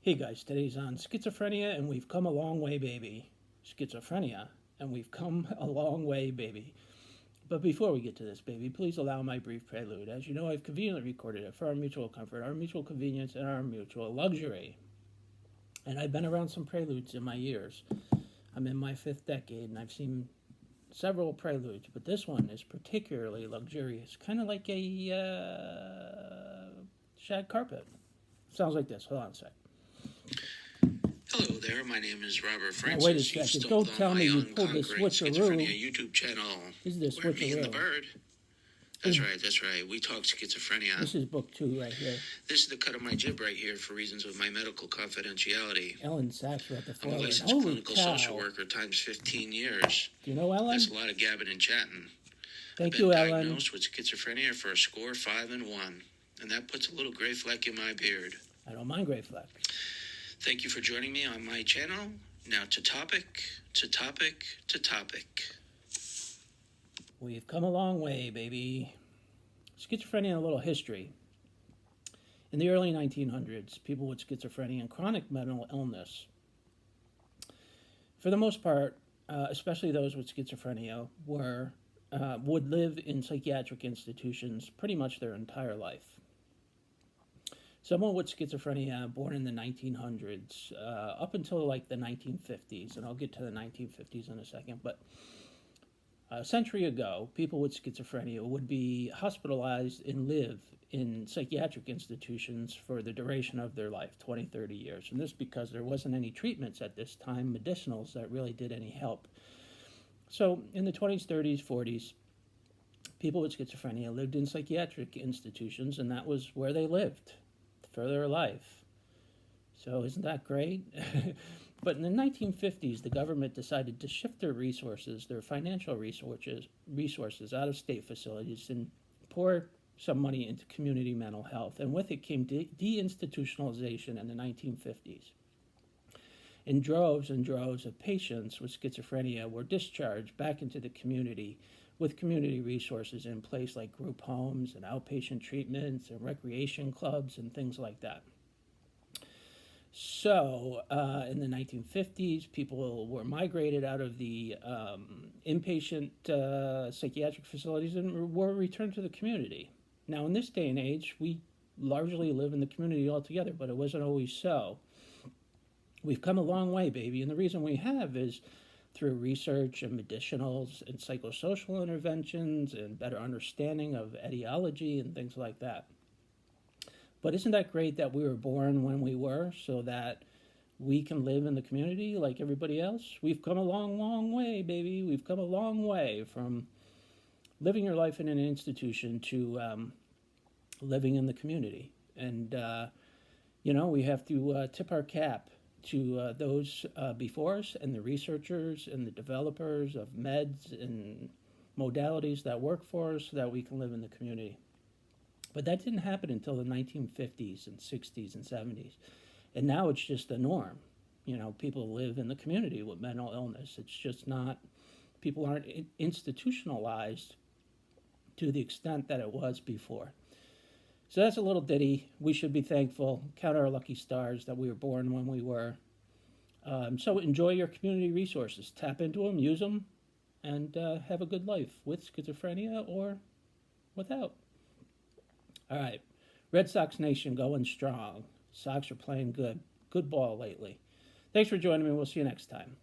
Hey guys, today's on schizophrenia and we've come a long way, baby. Schizophrenia and we've come a long way, baby. But before we get to this, baby, please allow my brief prelude. As you know, I've conveniently recorded it for our mutual comfort, our mutual convenience, and our mutual luxury. And I've been around some preludes in my years. I'm in my fifth decade and I've seen several preludes, but this one is particularly luxurious, kind of like a shag carpet. Sounds like this. Hold on a sec. Hello there, my name is Robert Now, Francis. wait a second. Don't tell me you pulled the switcheroo. Schizophrenia YouTube channel. This is the Where me and the switcheroo. bird. That's right. We talk schizophrenia. This is book 2 right here. This is the cut of my jib right here for reasons of my medical confidentiality. Ellen Sachs at the I'm a forward. licensed Holy clinical cow. social worker times 15 years. Do you know Ellen? That's a lot of gabbing and chatting. Thank I've you, been Ellen. diagnosed with schizophrenia for a score 5 and 1. And that puts a little gray fleck in my beard. I don't mind gray fleck. Thank you for joining me on my channel. Now to topic. We've come a long way, baby. Schizophrenia and a little history. In the early 1900s, people with schizophrenia and chronic mental illness, for the most part, especially those with schizophrenia, would live in psychiatric institutions pretty much their entire life. Someone with schizophrenia born in the 1900s, up until like the 1950s, and I'll get to the 1950s in a second, but a century ago, people with schizophrenia would be hospitalized and live in psychiatric institutions for the duration of their life, 20, 30 years. And this because there wasn't any treatments at this time, medicinals, that really did any help. So in the 20s, 30s, 40s, people with schizophrenia lived in psychiatric institutions, and that was where they lived for their life. So isn't that great? But in the 1950s, the government decided to shift their resources, their financial resources out of state facilities and pour some money into community mental health. And with it came deinstitutionalization in the 1950s. And droves of patients with schizophrenia were discharged back into the community with community resources in place like group homes and outpatient treatments and recreation clubs and things like that. So in the 1950s, people were migrated out of the inpatient psychiatric facilities and were returned to the community. Now, in this day and age, we largely live in the community altogether, but it wasn't always so. We've come a long way, baby, and the reason we have is through research and medicinals and psychosocial interventions and better understanding of etiology and things like that. But isn't that great that we were born when we were so that we can live in the community like everybody else? We've come a long, long way, baby. We've come a long way from living your life in an institution to living in the community. And, we have to tip our cap to those before us and the researchers and the developers of meds and modalities that work for us so that we can live in the community. But that didn't happen until the 1950s and 60s and 70s. And now it's just the norm. People live in the community with mental illness. It's just not, people aren't institutionalized to the extent that it was before. So that's a little ditty. We should be thankful, count our lucky stars that we were born when we were. So enjoy your community resources. Tap into them, use them, and have a good life with schizophrenia or without. All right, Red Sox Nation going strong. Sox are playing good ball lately. Thanks for joining me. We'll see you next time.